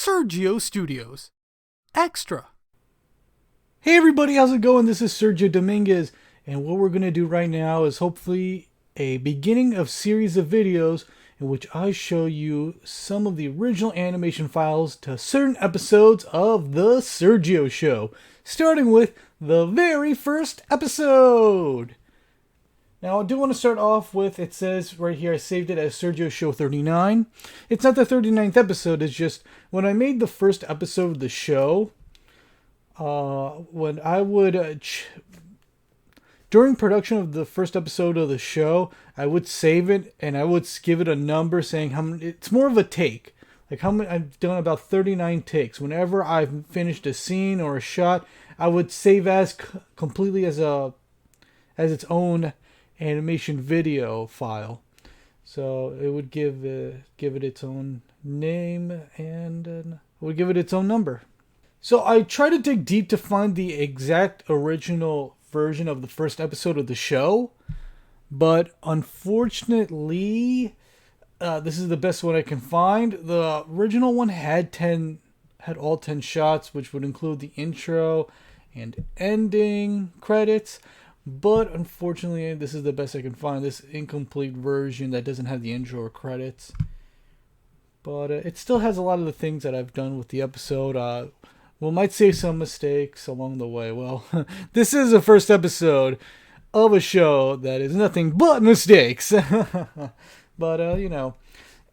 Sergio Studios. Extra. Hey everybody, how's it going? This is Sergio Dominguez, and what we're going to do right now is hopefully a beginning of series of videos in which I show you some of the original animation files to certain episodes of The Sergio Show, starting with the very first episode. Now, I do want to start off with, it says right here, I saved it as Sergio Show 39. It's not the 39th episode, it's just when I made the first episode of the show, when I would, during production of the first episode of the show, I would save it and I would give it a number saying how many, it's more of a take. Like how many, I've done about 39 takes. Whenever I've finished a scene or a shot, I would save as completely as its own animation video file. So it would give it its own name and it would give it its own number. So I try to dig deep to find the exact original version of the first episode of the show, but unfortunately, this is the best one I can find. The original one had all 10 shots, which would include the intro and ending credits. But unfortunately, this is the best I can find. This incomplete version that doesn't have the intro or credits. But it still has a lot of the things that I've done with the episode. We might say some mistakes along the way. Well, this is the first episode of a show that is nothing but mistakes. But, you know,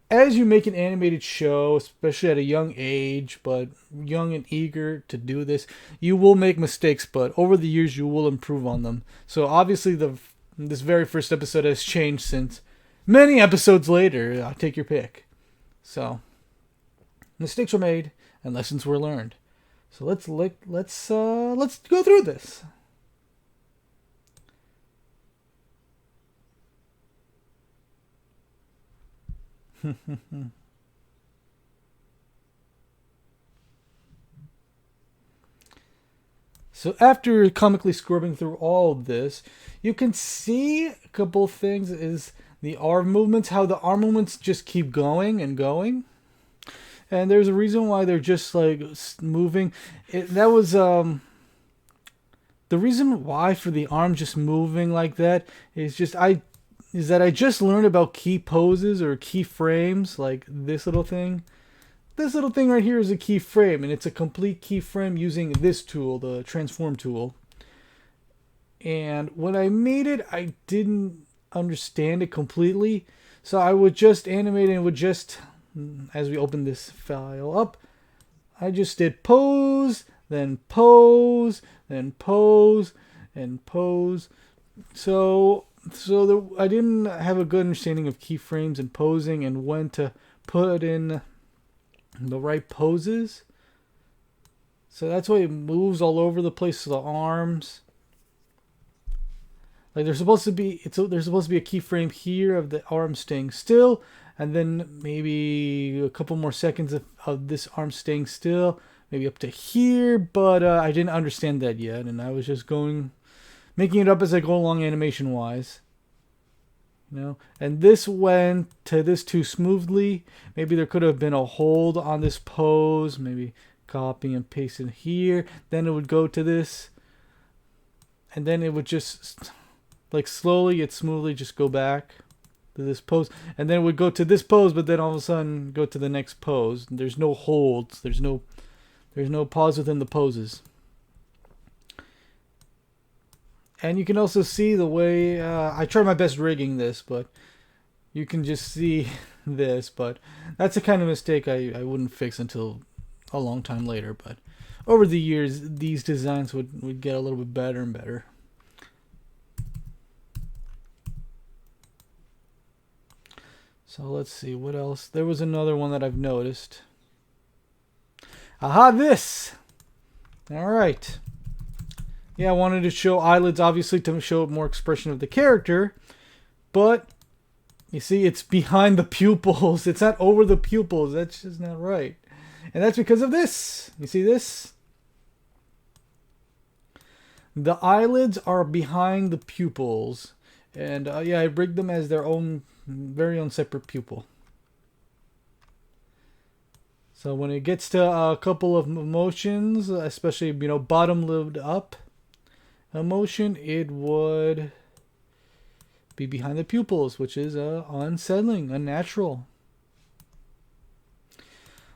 as you make an animated show, especially at a young age, but young and eager to do this, you will make mistakes, but over the years you will improve on them. So obviously this very first episode has changed since many episodes later. Take your pick. So mistakes were made and lessons were learned. So let's go through this. So after comically scrubbing through all of this, you can see a couple of things is the arm movements, how the arm movements just keep going and going. And there's a reason why they're just like moving. That was the reason why for the arm just moving like that is that I just learned about key poses or keyframes, like this little thing. This little thing right here is a keyframe, and it's a complete keyframe using this tool, the transform tool. And when I made it, I didn't understand it completely, so I would just animate and it would just, as we open this file up, I just did pose, then pose, then pose, and pose. So I didn't have a good understanding of keyframes and posing and when to put in the right poses. So that's why it moves all over the place. So the arms, like there's supposed to be a keyframe here of the arm staying still, and then maybe a couple more seconds of this arm staying still, maybe up to here. But I didn't understand that yet, and I was just making it up as I go along animation wise, you know. And this went to this too smoothly. Maybe there could have been a hold on this pose, maybe copy and paste it here, then it would go to this, and then it would just like slowly yet smoothly just go back to this pose, and then it would go to this pose, but then all of a sudden go to the next pose. There's no holds, there's no pause within the poses. And you can also see the way, I tried my best rigging this, but you can just see this. But that's a kind of mistake I wouldn't fix until a long time later. But over the years, these designs would get a little bit better and better. So let's see, what else? There was another one that I've noticed. Aha, this! Alright. Yeah, I wanted to show eyelids, obviously, to show more expression of the character. But, you see, it's behind the pupils. It's not over the pupils. That's just not right. And that's because of this. You see this? The eyelids are behind the pupils. And, yeah, I rigged them as their own, very own separate pupil. So when it gets to a couple of emotions, especially, bottom lived up emotion, it would be behind the pupils, which is unsettling, unnatural.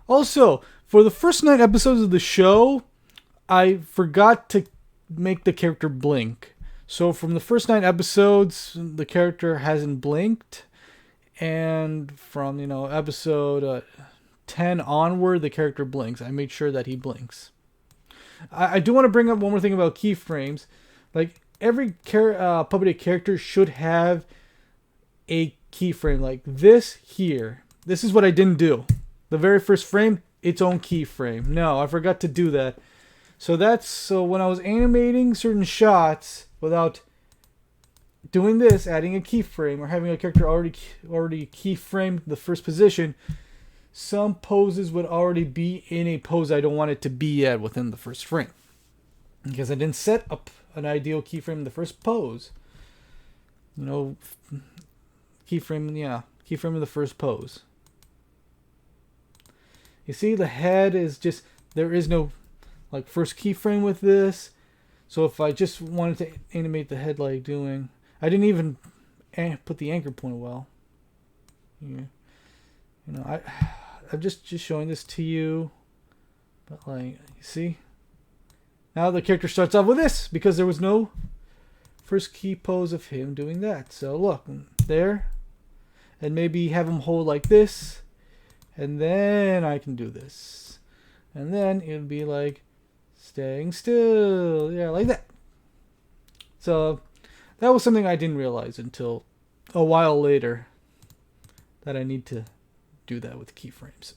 Also, for the first 9 episodes of the show, I forgot to make the character blink. So from the first 9 episodes, the character hasn't blinked. And from, episode 10 onward, the character blinks. I made sure that he blinks. I do want to bring up one more thing about keyframes. Like, every puppeted character should have a keyframe. Like this here. This is what I didn't do. The very first frame, its own keyframe. No, I forgot to do that. So when I was animating certain shots without doing this, adding a keyframe or having a character already keyframe the first position, some poses would already be in a pose I don't want it to be at within the first frame. Because I didn't set up an ideal keyframe in the first pose. Keyframe in the first pose. You see, the head is just, there is no first keyframe with this. So if I just wanted to animate the head like doing, I didn't even put the anchor point well. I'm just showing this to you. But you see? Now the character starts off with this because there was no first key pose of him doing that. So look, there. And maybe have him hold like this. And then I can do this. And then it would be like staying still. Yeah, like that. So that was something I didn't realize until a while later, that I need to do that with keyframes.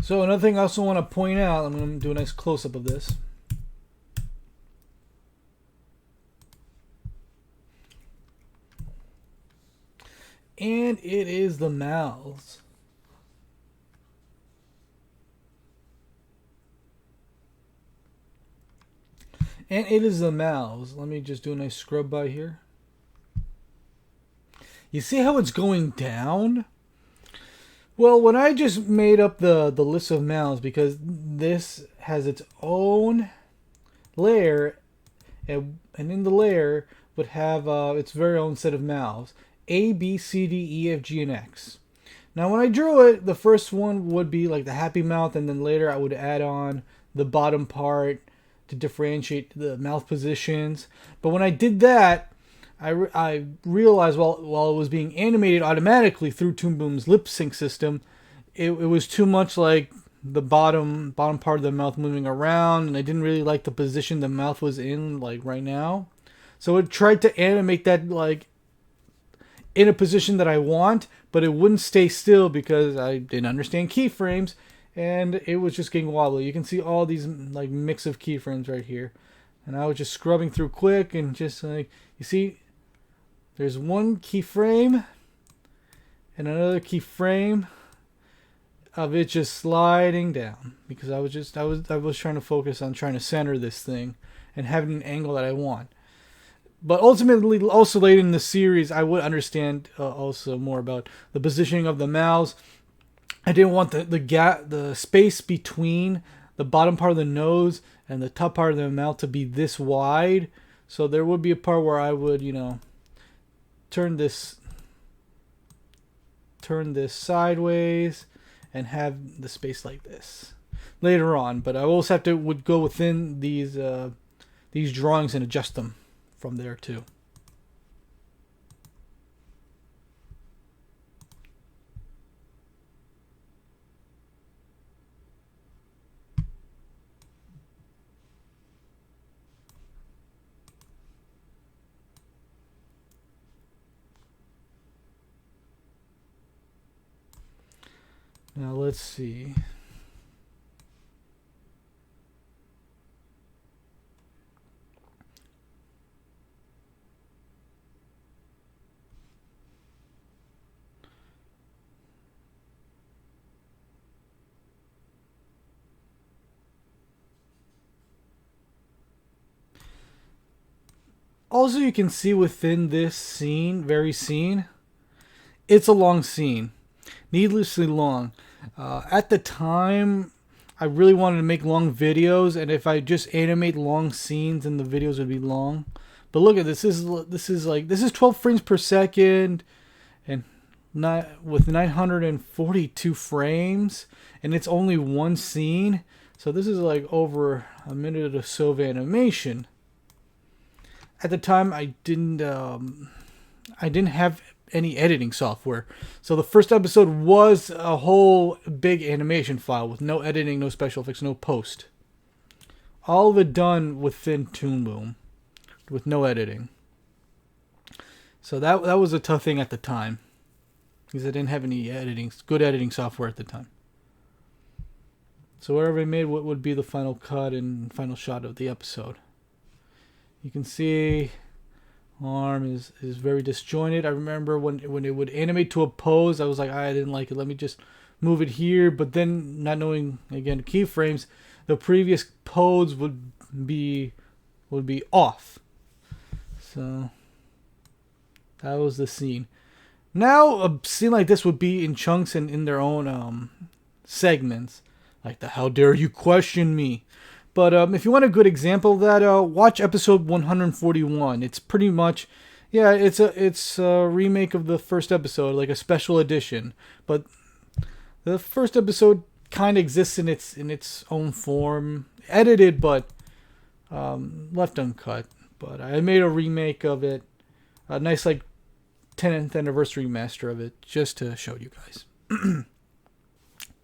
So another thing I also want to point out, I'm going to do a nice close-up of this. And it is the mouths. And it is the mouths. Let me just do a nice scrub by here. You see how it's going down? Well, when I just made up the list of mouths, because this has its own layer, and in the layer would have its very own set of mouths. A, B, C, D, E, F, G, and X. Now when I drew it, the first one would be like the happy mouth, and then later I would add on the bottom part to differentiate the mouth positions. But when I did that, I realized while it was being animated automatically through Toon Boom's lip sync system, it was too much like the bottom part of the mouth moving around, and I didn't really like the position the mouth was in right now. So it tried to animate that in a position that I want, but it wouldn't stay still because I didn't understand keyframes, and it was just getting wobbly. You can see all these mix of keyframes right here, and I was just scrubbing through quick and just you see. There's one keyframe and another keyframe of it just sliding down because I was trying to focus on trying to center this thing and having an angle that I want. But ultimately, also later in the series, I would understand also more about the positioning of the mouths. I didn't want the gap, the space between the bottom part of the nose and the top part of the mouth to be this wide. So there would be a part where I would, turn this sideways and have the space like this later on, but I also would go within these drawings and adjust them from there too. Now let's see. also you can see within this scene, very scene, it's a long scene. Needlessly long. At the time, I really wanted to make long videos, and if I just animate long scenes, then the videos would be long. But look at this. This is 12 frames per second, and with 942 frames, and it's only one scene. So this is like over a minute or so of animation. At the time, I didn't have any editing software. So the first episode was a whole big animation file with no editing, no special effects, no post. All of it done within Toon Boom with no editing. So that was a tough thing at the time because I didn't have any good editing software at the time. So whatever I made, what would be the final cut and final shot of the episode. You can see arm is very disjointed. I remember when it would animate to a pose, I was like, I didn't like it. Let me just move it here. But then, not knowing again keyframes, the previous pose would be off. So that was the scene. Now a scene like this would be in chunks and in their own segments, like the "How dare you question me." But if you want a good example of that, watch episode 141. It's pretty much, yeah, it's a remake of the first episode, like a special edition. But the first episode kind of exists in its own form, edited but left uncut. But I made a remake of it, a nice like 10th anniversary master of it, just to show you guys.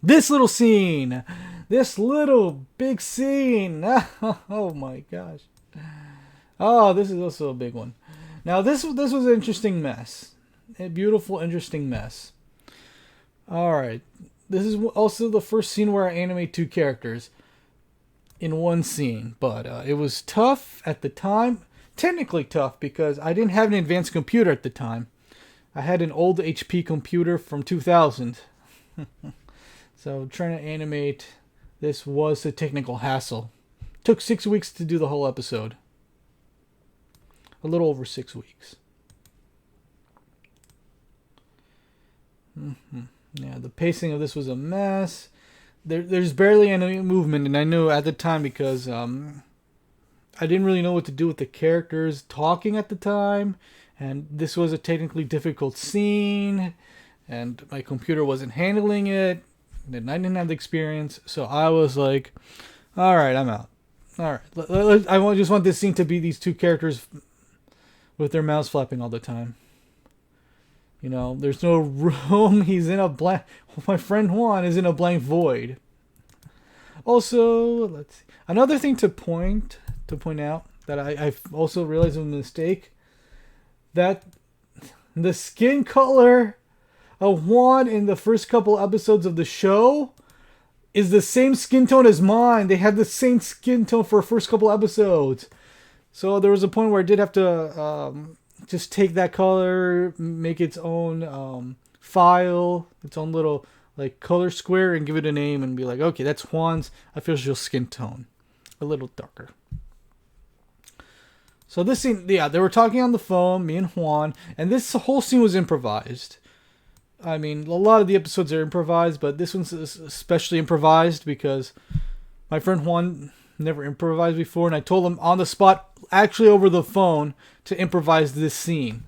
This little scene. This little big scene. Oh my gosh. Oh, this is also a big one. Now this was an interesting mess. A beautiful, interesting mess. Alright. This is also the first scene where I animate two characters in one scene. But it was tough at the time. Technically tough because I didn't have an advanced computer at the time. I had an old HP computer from 2000. So trying to animate this was a technical hassle. Took 6 weeks to do the whole episode. A little over 6 weeks. Yeah, the pacing of this was a mess. There's barely any movement, and I knew at the time because I didn't really know what to do with the characters talking at the time, and this was a technically difficult scene, and my computer wasn't handling it. And I didn't have the experience, so I was like, all right, I'm out. All right, I just want this scene to be these two characters with their mouths flapping all the time. You know, there's no room. He's in a blank. My friend Juan is in a blank void. Also, let's see. Another thing to point out that I've also realized was a mistake, that the skin color of Juan in the first couple episodes of the show is the same skin tone as mine. They had the same skin tone for the first couple episodes. So there was a point where I did have to just take that color, make its own file, its own little like color square, and give it a name and be like, okay, that's Juan's official skin tone. A little darker. So this scene, yeah, they were talking on the phone, me and Juan, and this whole scene was improvised. I mean, a lot of the episodes are improvised, but this one's especially improvised because my friend Juan never improvised before, and I told him on the spot, actually over the phone, to improvise this scene.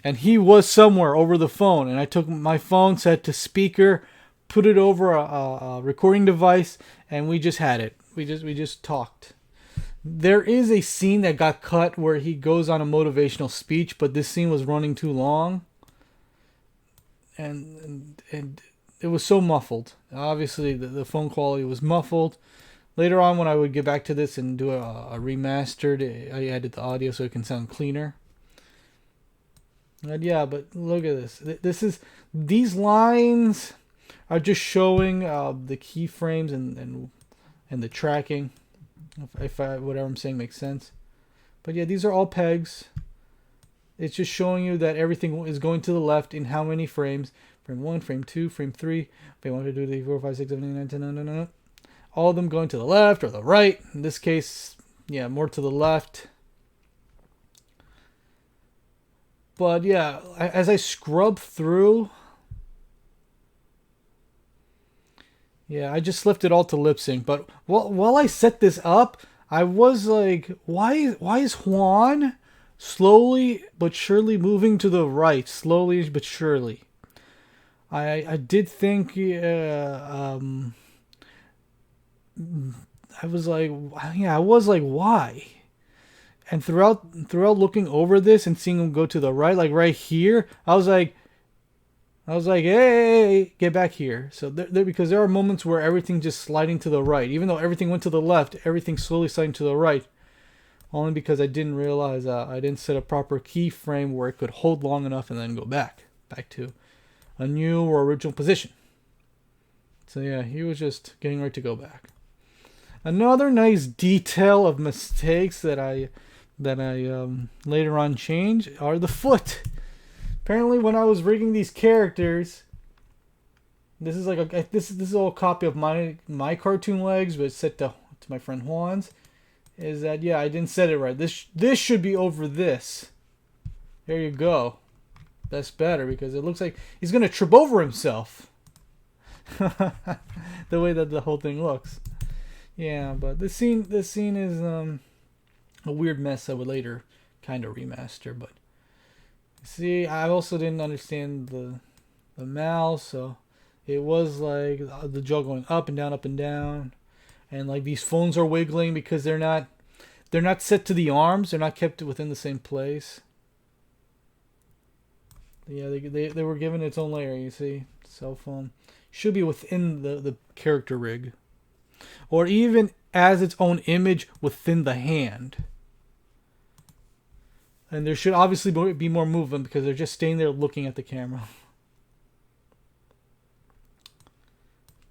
And he was somewhere over the phone, and I took my phone, set to speaker, put it over a recording device, and we just had it. We just talked. There is a scene that got cut where he goes on a motivational speech, but this scene was running too long. And it was so muffled. Obviously, the phone quality was muffled. Later on, when I would get back to this and do a remastered, I added the audio so it can sound cleaner. And yeah, but look at this. These lines are just showing the keyframes and the tracking. If whatever I'm saying makes sense. But yeah, these are all pegs. It's just showing you that everything is going to the left in how many frames. Frame 1, frame 2, frame 3, frame 1, 2, 3, 4, 5, 6, 7, 8, 9, 10, 9, 9, 9. All of them going to the left or the right. In this case, yeah, more to the left. But yeah, as I scrub through, yeah, I just left it all to lip sync. But while I set this up, I was like, why is Juan slowly but surely moving to the right, slowly but surely? I did think, I was like, yeah, I was like, why? And throughout looking over this and seeing him go to the right, like right here, I was like, hey, get back here. So because there are moments where everything just sliding to the right, even though everything went to the left, everything slowly sliding to the right. Only because I didn't realize I didn't set a proper keyframe where it could hold long enough and then go back to a new or original position. So yeah, he was just getting ready to go back. Another nice detail of mistakes that I later on change are the foot. Apparently, when I was rigging these characters, this is like this is all a copy of my cartoon legs, but it's set to my friend Juan's. Is that, yeah, I didn't set it right. This should be over this. There you go. That's better because it looks like he's gonna trip over himself. The way that the whole thing looks. Yeah, but this scene is a weird mess I would later kind of remaster. But see, I also didn't understand the mouse, so it was like the jaw going up and down, and like these phones are wiggling because they're not set to the arms. They're not kept within the same place. Yeah, they were given its own layer. You see, cell phone should be within the character rig, or even as its own image within the hand. And there should obviously be more movement because they're just staying there looking at the camera.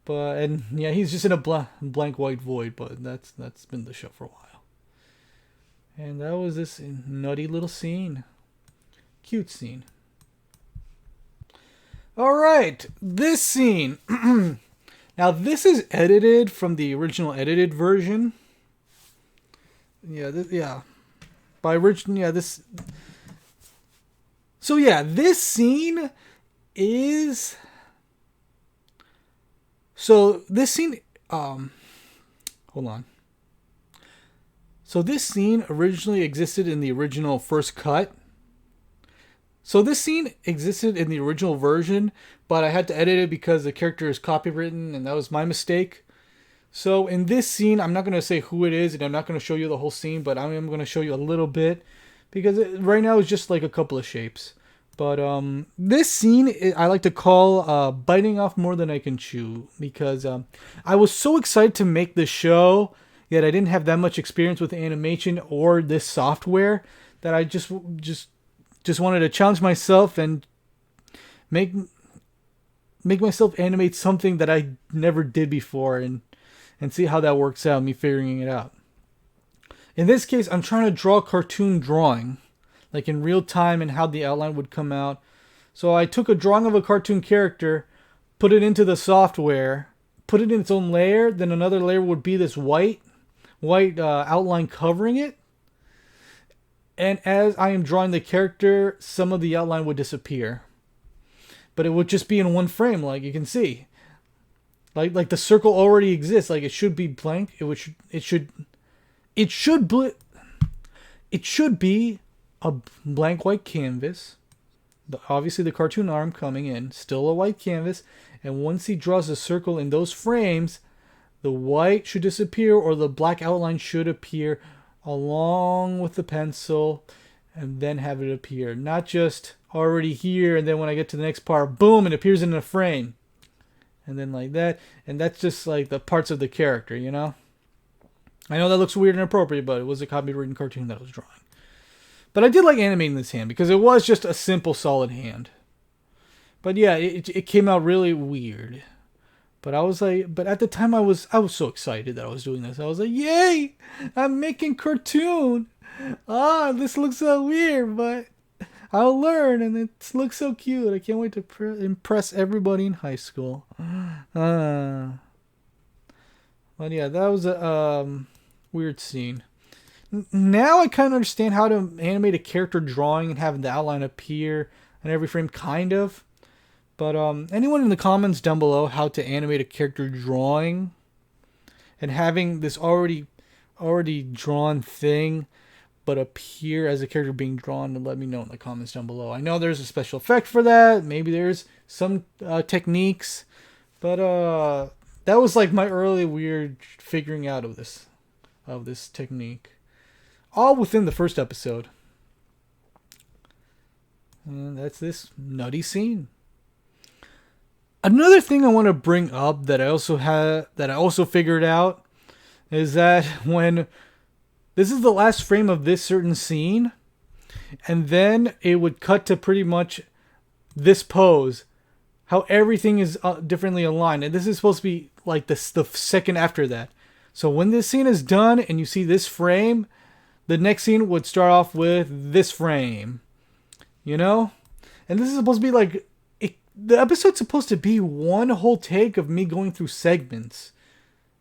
And yeah, he's just in a blank white void, but that's been the show for a while. And that was this nutty little scene. Cute scene. Alright, this scene. Now this is edited from the original edited version. Yeah, by original, yeah, this. So yeah, this scene is. So this scene, hold on. So this scene originally existed in the original first cut. So this scene existed in the original version, but I had to edit it because the character is copywritten, and that was my mistake. So in this scene, I'm not going to say who it is, and I'm not going to show you the whole scene, but I am going to show you a little bit, because right now it's just like a couple of shapes. But this scene, I like to call biting off more than I can chew, because I was so excited to make this show, yet I didn't have that much experience with animation or this software, that I just wanted to challenge myself and make myself animate something that I never did before, and see how that works out, me figuring it out. In this case, I'm trying to draw a cartoon drawing, like in real time, and how the outline would come out. So I took a drawing of a cartoon character, put it into the software, put it in its own layer, then another layer would be this white outline covering it. And as I am drawing the character, some of the outline would disappear. But it would just be in one frame, like you can see. Like the circle already exists. Like it should be blank. It should be a blank white canvas. Obviously the cartoon arm coming in, still a white canvas. And once he draws a circle in those frames, the white should disappear, or the black outline should appear along with the pencil, and then have it appear. Not just already here, and then when I get to the next part, boom, it appears in a frame. And then like that. And that's just like the parts of the character, you know? I know that looks weird and inappropriate, but it was a copywritten cartoon that I was drawing. But I did like animating this hand, because it was just a simple, solid hand. But yeah, it came out really weird. But I was like, but at the time I was so excited that I was doing this. I was like, yay! I'm making cartoon! This looks so weird, but I'll learn, and it looks so cute. I can't wait to impress everybody in high school. But yeah, that was a weird scene. Now I kind of understand how to animate a character drawing and having the outline appear in every frame, kind of. But anyone in the comments down below how to animate a character drawing and having this already drawn thing but appear as a character being drawn, and let me know in the comments down below. I know there's a special effect for that. Maybe there's some techniques, but that was like my early weird figuring out of this technique, all within the first episode. And that's this nutty scene. Another thing I want to bring up that I also figured out is that when this is the last frame of this certain scene, and then it would cut to pretty much this pose, how everything is differently aligned, and this is supposed to be like the second after that. So when this scene is done and you see this frame, the next scene would start off with this frame, you know? And this is supposed to be like, the episode's supposed to be one whole take of me going through segments.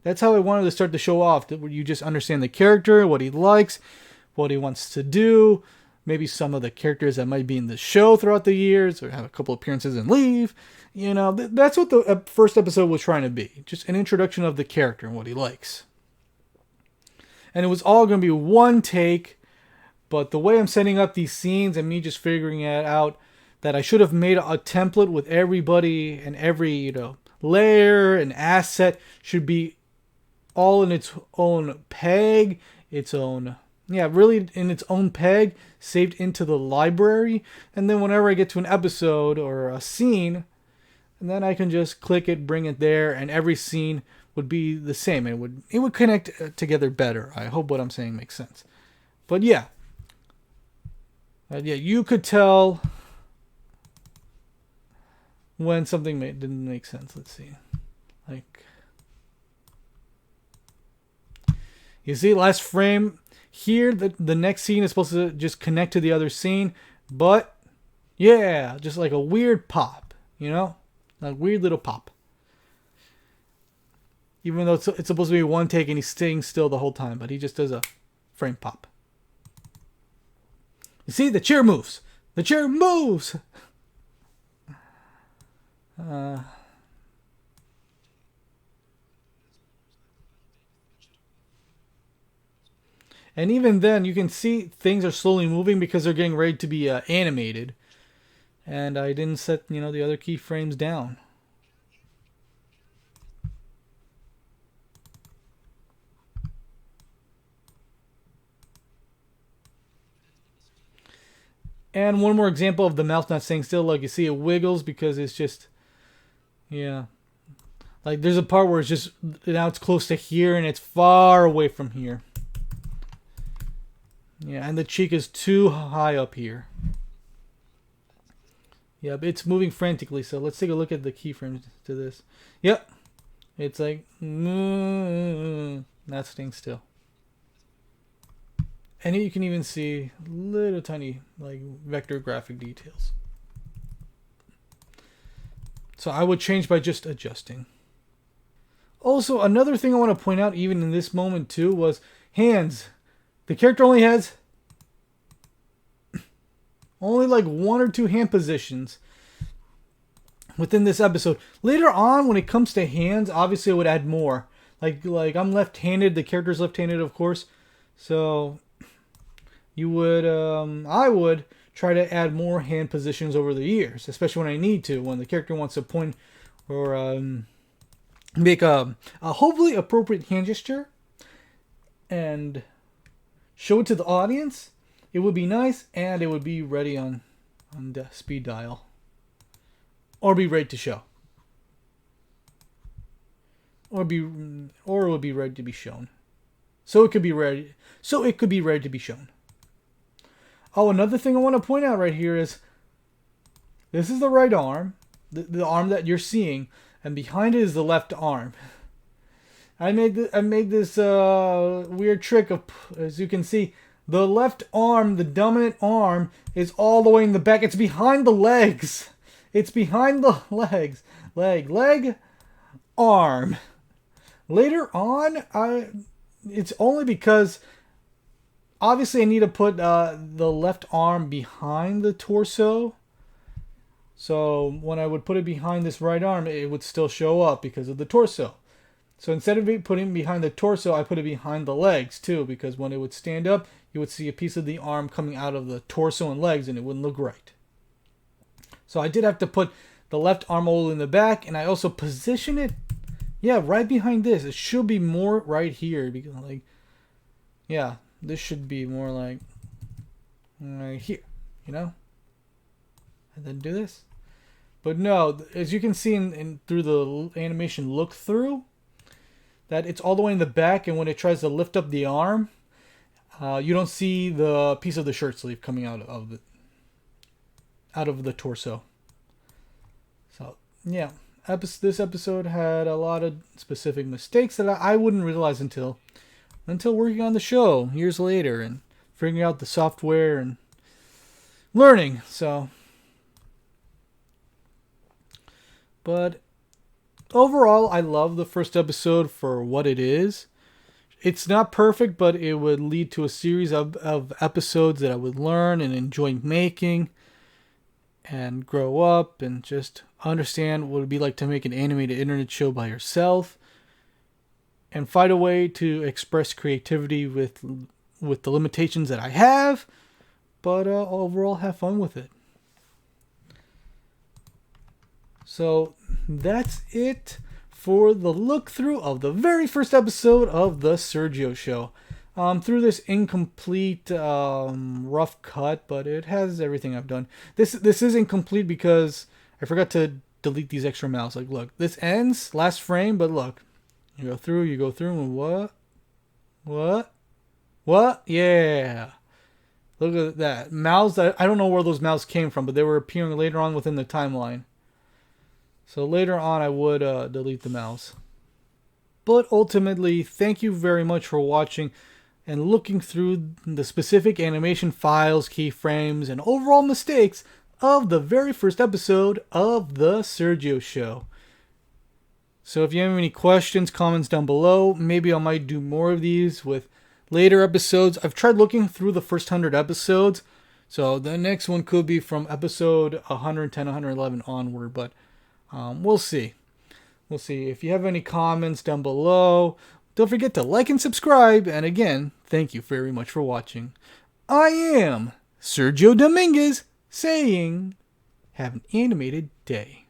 That's how I wanted to start the show off, where you just understand the character, what he likes, what he wants to do, maybe some of the characters that might be in the show throughout the years, or have a couple appearances and leave. You know, that's what the first episode was trying to be. Just an introduction of the character and what he likes. And it was all going to be one take, but the way I'm setting up these scenes and me just figuring it out, that I should have made a template with everybody and every, layer and asset should be all in its own peg, really in its own peg, saved into the library. And then whenever I get to an episode or a scene, and then I can just click it, bring it there, and every scene would be the same. It would connect together better. I hope what I'm saying makes sense. But yeah, you could tell when something didn't make sense. Let's see. Like, you see, last frame here, the next scene is supposed to just connect to the other scene, but yeah, just like a weird pop, a weird little pop. Even though it's supposed to be one take and he's staying still the whole time, but he just does a frame pop. You see, the chair moves. The chair moves. And even then, you can see things are slowly moving because they're getting ready to be animated. And I didn't set, the other keyframes down. And one more example of the mouth not staying still. Like, you see it wiggles because it's just, yeah. Like, there's a part where it's just, now it's close to here and it's far away from here. Yeah, and the cheek is too high up here. Yeah, but it's moving frantically, so let's take a look at the keyframes to this. Yep. It's like, not staying still. And you can even see little tiny, like, vector graphic details. So I would change by just adjusting. Also, another thing I want to point out, even in this moment too, was hands. The character only has like 1 or 2 hand positions within this episode. Later on, when it comes to hands, obviously I would add more. Like I'm left-handed. The character's left-handed, of course. So I would try to add more hand positions over the years, especially when I need to, when the character wants to point or make a hopefully appropriate hand gesture and show it to the audience. It would be nice, and it would be ready on the speed dial, or be ready to show, or it would be ready to be shown. So it could be ready to be shown. Oh, another thing I want to point out right here is this is the right arm, the arm that you're seeing, and behind it is the left arm. I made this weird trick of, as you can see, the left arm, the dominant arm, is all the way in the back. It's behind the legs. It's behind the legs. Leg, arm. Later on, it's only because obviously I need to put the left arm behind the torso. So when I would put it behind this right arm, it would still show up because of the torso. So instead of putting it behind the torso, I put it behind the legs too, because when it would stand up, you would see a piece of the arm coming out of the torso and legs, and it wouldn't look right. So I did have to put the left armhole in the back, and I also position it, right behind this. It should be more right here, because this should be more like right here, and then do this. But no, as you can see through the animation look through, that it's all the way in the back, and when it tries to lift up the arm, you don't see the piece of the shirt sleeve coming out of the torso. So yeah, this episode had a lot of specific mistakes that I wouldn't realize until working on the show years later and figuring out the software and learning. So. But overall, I love the first episode for what it is. It's not perfect, but it would lead to a series of episodes that I would learn and enjoy making and grow up and just understand what it would be like to make an animated internet show by yourself and find a way to express creativity with the limitations that I have, but overall have fun with it. So that's it for the look through of the very first episode of the Sergio Show. Through this incomplete rough cut, but it has everything I've done. This is incomplete because I forgot to delete these extra mouths. Like, look, this ends last frame, but look, you go through, and what? Yeah. Look at that. Mouths that I don't know where those mouths came from, but they were appearing later on within the timeline. So later on, I would delete the mouse. But ultimately, thank you very much for watching and looking through the specific animation files, keyframes, and overall mistakes of the very first episode of The Sergio Show. So if you have any questions, comments down below. Maybe I might do more of these with later episodes. I've tried looking through the first 100 episodes. So the next one could be from episode 110, 111 onward, but we'll see. If you have any comments down below, don't forget to like and subscribe. And again, thank you very much for watching. I am Sergio Dominguez saying, have an animated day.